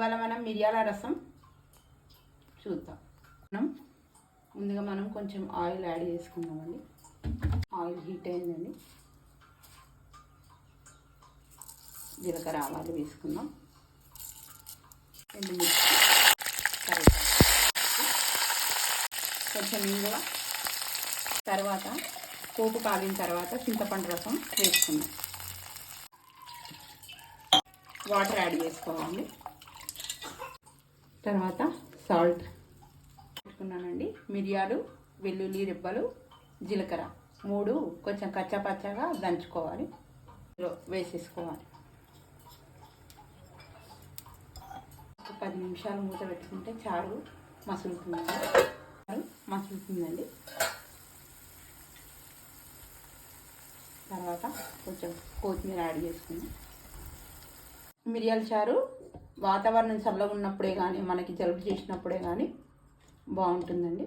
ఇవాళ మనం మిరియాల రసం చూద్దాం. ముందుగా మనం కొంచెం ఆయిల్ యాడ్ చేసుకుందామండి. ఆయిల్ హీట్ అయిందండి. జీలకర్ర ఆవాలు వేసుకుందాం. ఎండుమిర్చి, కరివేపాకు, కొంచెం ఇంగువ. తర్వాత పోపు కాలిన తర్వాత చింతపండు రసం వేసుకుందాం. వాటర్ యాడ్ చేసుకోవాలి. తర్వాత సాల్ట్ పెట్టుకున్నానండి. మిరియాలు, వెల్లుల్లి రెబ్బలు, జీలకర్ర 3 కొంచెం కచ్చాపచ్చాగా దంచుకోవాలి. వేసేసుకోవాలి. 10 నిమిషాలు మూత పెట్టుకుంటే చారు మసులుతుందండి. తర్వాత కొంచెం కొత్తిమీర యాడ్ చేసుకుందాం. మిరియాల చారు వాతావరణం చల్లగా ఉన్నప్పుడే కానీ, మనకి జలుబు చేసినప్పుడే కానీ బాగుంటుందండి.